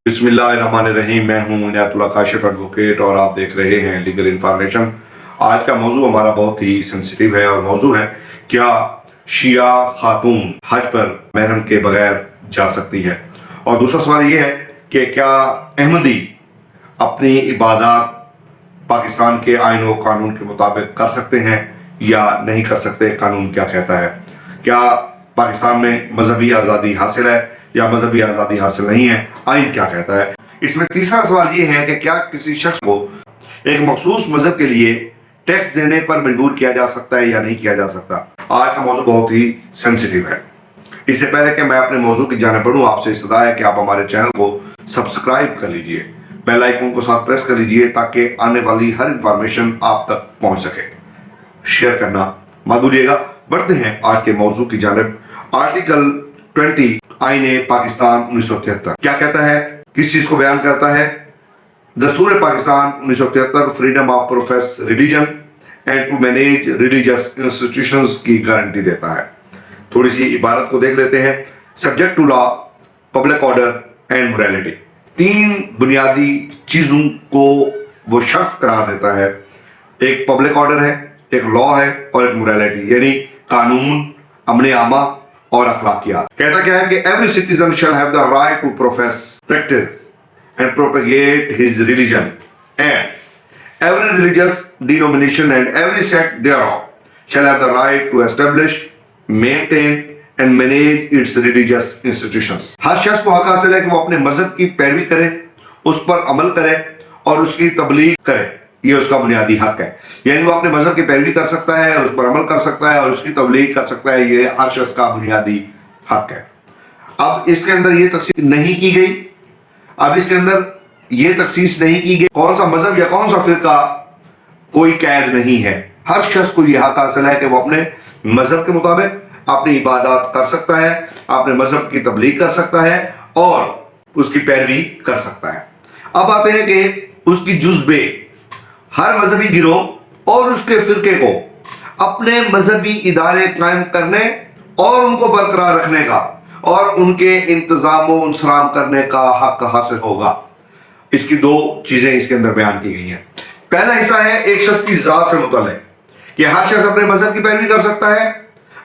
बिस्मिल्लाहिर्रहमानिर्रहीम। मैं हूं इनायत उल्लाह काशिफ एडवोकेट और आप देख रहे हैं लीगल इन्फॉर्मेशन। आज का मौजू हमारा बहुत ही सेंसिटिव है और मौजू है क्या शिया खातून हज पर महरम के बगैर जा सकती है। और दूसरा सवाल ये है कि क्या अहमदी अपनी इबादत पाकिस्तान के आइन और कानून के मुताबिक कर सकते हैं या नहीं कर सकते, कानून क्या कहता है। क्या पाकिस्तान में मजहबी आज़ादी हासिल है या मजहबी आज़ादी हासिल नहीं है, आइन क्या कहता है। इसमें तीसरा सवाल ये है कि क्या किसी शख्स को एक मखसूस मजहब के लिए टैक्स देने पर मजबूर किया जा सकता है या नहीं किया जा सकता। आज का मौजू बहुत ही सेंसिटिव है। इससे पहले कि मैं अपने मौजू की जाने बढ़ूं, आपसे इस्तदा है कि आप हमारे चैनल को सब्सक्राइब कर लीजिए, बेल आइकन को साथ प्रेस कर लीजिए ताकि आने वाली हर इंफॉर्मेशन आप तक पहुंच सके। शेयर करना मत भूलिएगा। बढ़ते हैं आज के मौजू की जानिब। आर्टिकल 20 आईने पाकिस्तान 1973 क्या कहता है, किस चीज को बयान करता है। दस्तूर Pakistan 1973 freedom of profess religion and to manage religious institutions की गारंटी देता है। थोड़ी सी इबारत को देख लेते हैं। Subject to law, public order and morality. तीन बुनियादी चीजों को वो शर्त करार देता है। एक पब्लिक ऑर्डर है, एक लॉ है और एक मोरालिटी यानी कानून, अमन आमा और अखलाकियात। कहता क्या है कि every citizen shall have the right to profess, practise and propagate his religion and every religious denomination and every sect thereof shall have the right to establish, maintain and manage its religious institutions. हर शख्स को हक हासिल है कि वो अपने मजहब की पैरवी करे, उस पर अमल करे और उसकी तबलीग करे। ये उसका बुनियादी हक है, यानी वो अपने मजहब की पैरवी कर सकता है, उस पर अमल कर सकता है और उसकी तबलीग कर सकता है। ये हर शख्स का बुनियादी हक है। अब इसके अंदर ये तखसीस नहीं की गई, अब इसके अंदर ये तखसीस नहीं की गई कौन सा मजहब या कौन सा फिरका, कोई कैद नहीं है। हर शख्स को यह हक हासिल है कि वो अपने मजहब के मुताबिक अपनी इबादत कर सकता है, अपने मजहब की तबलीग कर सकता है और उसकी पैरवी कर सकता है। अब आते हैं कि उसकी जुज़बे, हर मजहबी गिरोह और उसके फिरके को अपने मजहबी इदारे कायम करने और उनको बरकरार रखने का और उनके इंतजाम व इंसराम करने का हक हासिल होगा। इसकी दो चीजें इसके अंदर बयान की गई हैं। पहला हिस्सा है एक शख्स की जात से मुतल्लिक कि हर शख्स अपने मजहब की पैरवी कर सकता है,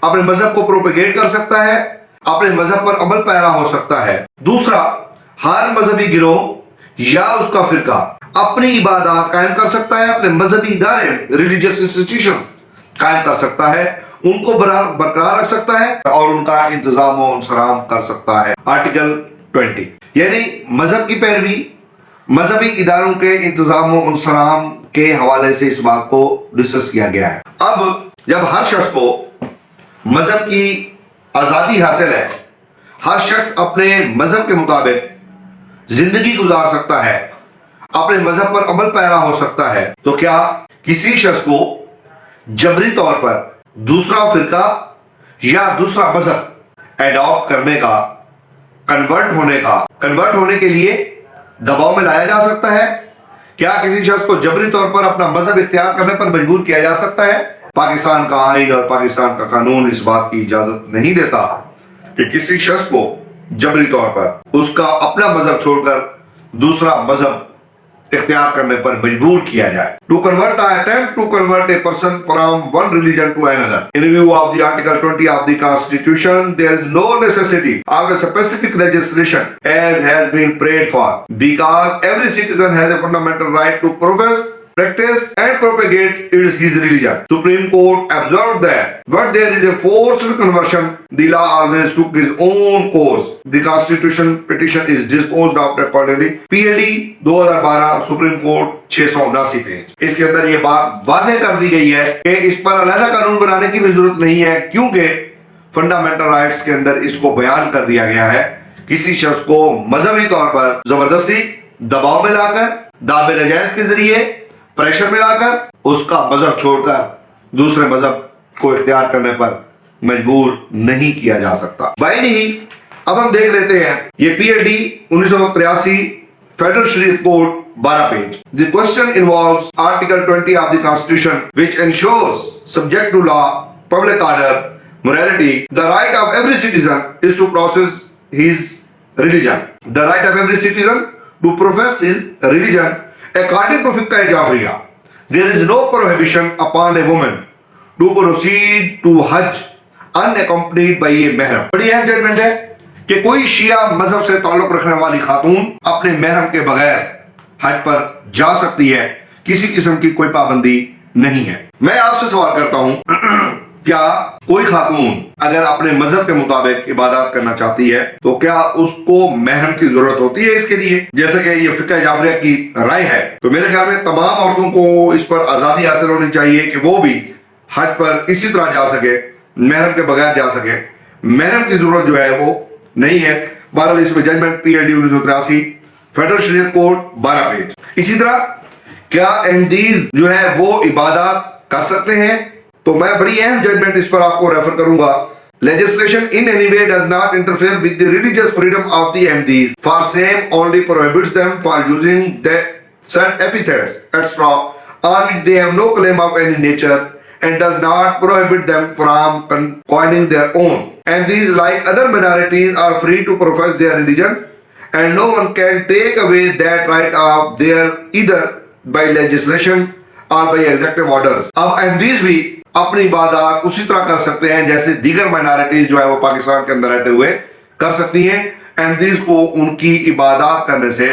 अपने मजहब को प्रोपेगेट कर सकता है, अपने मजहब पर अमल पैरा हो सकता है। दूसरा, हर मजहबी गिरोह या उसका फिरका अपनी इबादत कायम कर सकता है, अपने मजहबी इदारे रिलीजियस इंस्टीट्यूशन कायम कर सकता है, उनको बरकरार रख सकता है और उनका इंतजाम व इंसराम कर सकता है। आर्टिकल 20 यानी मजहब की पैरवी, मजहबी इदारों के इंतजाम व इंसराम के हवाले से इस बात को डिस्कस किया गया है। अब जब हर शख्स को मजहब की आजादी हासिल है, हर शख्स अपने मजहब के मुताबिक जिंदगी गुजार सकता है, अपने मजहब पर अमल पैरा हो सकता है, तो क्या किसी शख्स को जबरी तौर पर दूसरा फिरका या दूसरा मजहब एडॉप्ट करने का, कन्वर्ट होने के लिए दबाव में लाया जा सकता है? क्या किसी शख्स को जबरी तौर पर अपना मजहब इख्तियार करने पर मजबूर किया जा सकता है? पाकिस्तान का आइन और पाकिस्तान का कानून इस बात की इजाजत नहीं देता कि किसी शख्स को जबरी तौर पर उसका अपना मजहब छोड़कर दूसरा मजहब इख्तियार करने पर मजबूर किया जाए। To convert attempt to convert a person from one religion to another in view of the article 20 of the constitution there is no necessity of a specific legislation as has been prayed for because every citizen has a fundamental right to profess, practice and propagate his religion. Supreme Court observed that when there is a forced conversion, the law always took its own course. The Constitution petition is disposed of accordingly. PLD 2012 Supreme Court 679 page. इसके अंदर ये बात वाज़ेह कर दी गई है कि इस पर अलग कानून बनाने की भी जरूरत नहीं है, क्योंकि फंडामेंटल राइट्स के अंदर इसको बयान कर दिया गया है। किसी शख्स को मजहबी तौर पर जबरदस्ती दबाव में लाकर, दावे नजायज के जरिए प्रेशर में लाकर उसका मजहब छोड़कर दूसरे मजहब को इख्तियार करने पर मजबूर नहीं किया जा सकता। भाई नहीं, अब हम देख लेते हैं ये PLD 1983 federal Shariat court 12 page. The question involves article 20 of the constitution which ensures subject to law, public order, morality, the right of every citizen is to process his religion. The right of every citizen to profess his religion according to fiqh Jafriya. There is no prohibition upon a woman to proceed to Hajj unaccompanied by a महरम। बड़ी अहम judgement है कि कोई शिया मजहब से ताल्लुक रखने वाली खातून अपने महरम के बगैर हज पर जा सकती है, किसी किस्म की कोई पाबंदी नहीं है। मैं आपसे सवाल करता हूं क्या कोई खातून अगर अपने मजहब के मुताबिक इबादत करना चाहती है तो क्या उसको महरम की जरूरत होती है इसके लिए? जैसे कि ये फिक़्ह जाफरिया की राय है, तो मेरे ख्याल में तमाम औरतों को इस पर आजादी हासिल होनी चाहिए कि वो भी हज पर इसी तरह जा सके, महरम के बगैर जा सके। महरम की जरूरत जो है वो नहीं है। बहरहाल इसमें judgement PLD 1983 federal Shariat court 12 page. इसी तरह क्या अहमदीज जो है वो इबादत कर सकते हैं? तो मैं बड़ी अहम जजमेंट इस पर आपको रेफर करूंगा। Legislation in any way does not interfere with the religious freedom of the Ahmadis, for same only prohibits them for using the said epithets, etc., on which they have no claim of any nature, and does not prohibit them from coining their own. And these, like other minorities, are free to profess their religion, and no one can take away that right of theirs either by legislation or by executive orders. अब Ahmadis भी अपनी इबादत उसी तरह कर सकते हैं जैसे दीगर माइनॉरिटीज जो है वो पाकिस्तान के अंदर रहते हुए कर सकती हैं। अहमदीज को उनकी इबादत करने से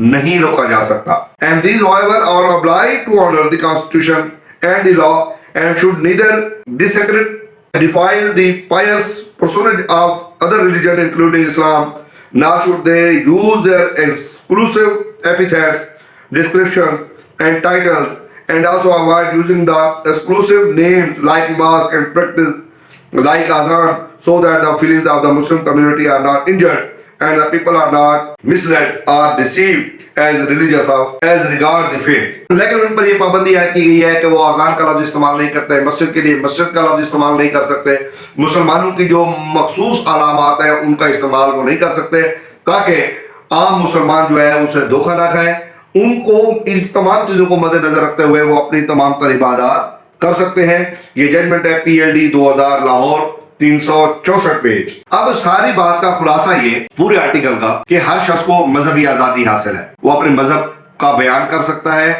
नहीं रोका जा सकता। Ahmadis however are obliged to honor the constitution and the law and should neither desecrate, defile the pious personage of other religion including Islam, nor should they use their exclusive epithets, descriptions and titles, and also avoid using the exclusive names like mosque and practice like azan, so that the feelings of the Muslim community are not injured and the people are not misled or deceived as regards the faith. लेकिन उन पर ये पाबंदी आयद की गई है कि वो अजान का लफ्ज इस्तेमाल नहीं करते, मस्जिद के लिए मस्जिद का लफ्ज इस्तेमाल नहीं कर सकते, मुसलमानों की जो मखसूस अलामात है उनका इस्तेमाल वो नहीं कर सकते, ताकि आम मुसलमान जो है उसे धोखा ना खाए। उनको इस तमाम चीजों को मद्देनजर रखते हुए वो अपनी तमाम तर इबादत कर सकते हैं। ये जजमेंट है PLD 2000 लाहौर 364 पेज। अब सारी बात का खुलासा ये पूरे आर्टिकल का कि हर शख्स को मजहबी आजादी हासिल है, वो अपने मजहब का बयान कर सकता है,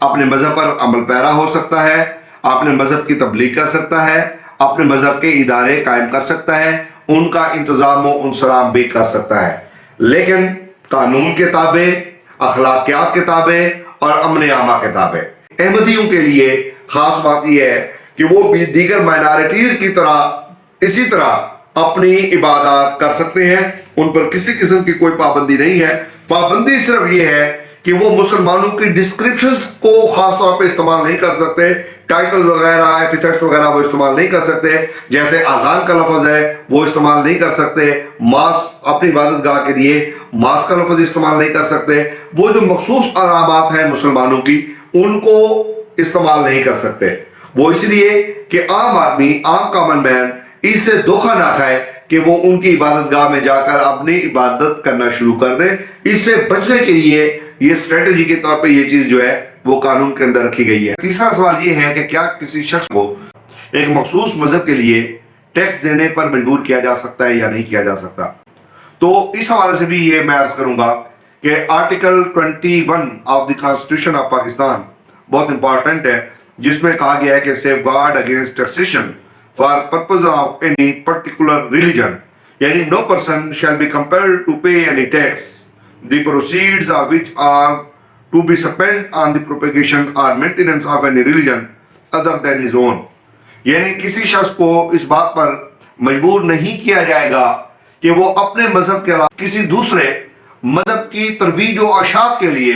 अपने मजहब पर अमल पैरा हो सकता है, अपने मजहब की तबलीग कर सकता है, अपने मजहब के इदारे कायम कर सकता है, उनका इंतजाम व इंसराम भी कर सकता है, लेकिन कानून के ताबे, अखलाकियात के ताबे और अमन आमा के ताबे। अहमदियों के लिए खास बात यह है कि वो भी दीगर माइनॉरिटीज की तरह इसी तरह अपनी इबादत कर सकते हैं, उन पर किसी किस्म की कोई पाबंदी नहीं है। पाबंदी सिर्फ ये है कि वो मुसलमानों की डिस्क्रिप्शंस को खास तौर पे इस्तेमाल नहीं कर सकते, टाइटल वगैरह एपिथेट्स वगैरह वो इस्तेमाल नहीं कर सकते, जैसे अजान का लफ्ज है वो इस्तेमाल नहीं कर सकते, मास अपनी इबादत गाह के लिए मास का लफ्ज इस्तेमाल नहीं कर सकते, वो जो मखसूस अलामात हैं मुसलमानों की उनको इस्तेमाल नहीं कर सकते। वो इसलिए कि आम आदमी, आम कॉमन मैन इससे धोखा ना खाए कि वो उनकी इबादत गाह में जाकर अपनी इबादत करना शुरू कर दे। इससे बचने के लिए ये स्ट्रेटेजी के तौर पे ये चीज जो है वो कानून के अंदर रखी गई है। तीसरा सवाल ये है कि क्या किसी शख्स को एक मखसूस मजहब के लिए टैक्स देने पर मजबूर किया जा सकता है या नहीं किया जा सकता? तो इस हवाले से भी ये मैं अर्ज करूंगा कि article 21 of the constitution of Pakistan बहुत इंपॉर्टेंट है, जिसमें कहा गया है कि safeguard against taxation for purpose of any particular religion, यानी no person shall be compelled to pay any tax the proceeds of which are to be spent on the propagation और maintenance of any religion other than his own. यानी किसी शख्स को इस बात पर मजबूर नहीं किया जाएगा कि वो अपने मजहब के अलावा किसी दूसरे मजहब की तरवीज और अशात के लिए,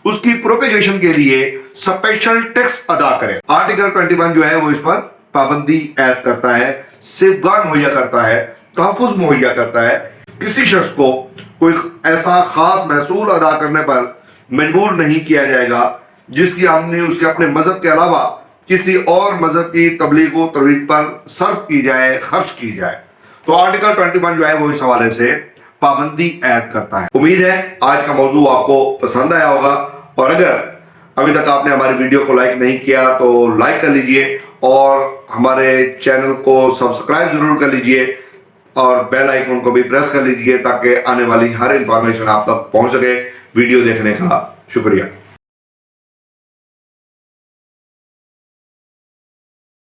उसकी प्रोपेगेशन के लिए स्पेशल टैक्स अदा करे। आर्टिकल 21 जो है वो इस पर पाबंदी ऐड करता है, सेफगार्ड मुहैया करता है, तहफ़्फ़ुज़ मुहैया करता है। किसी शख्स को कोई ऐसा खास महसूल अदा करने पर मजबूर नहीं किया जाएगा जिसकी आमदनी उसके अपने मजहब के अलावा किसी और मजहब की तबलीग व तरवीज पर सर्फ की जाए, खर्च की जाए। तो आर्टिकल 21 जो है वो इस हवाले से पाबंदी ऐड करता है। उम्मीद है आज का मौजू आपको पसंद आया होगा, और अगर अभी तक आपने हमारी वीडियो को लाइक नहीं किया तो लाइक कर लीजिए और हमारे चैनल को सब्सक्राइब जरूर कर लीजिए। اور بیل آئیکن کو بھی پریس کر لیجئے تاکہ آنے والی ہر انفارمیشن آپ تک پہنچ سکے۔ ویڈیو دیکھنے کا شکریہ۔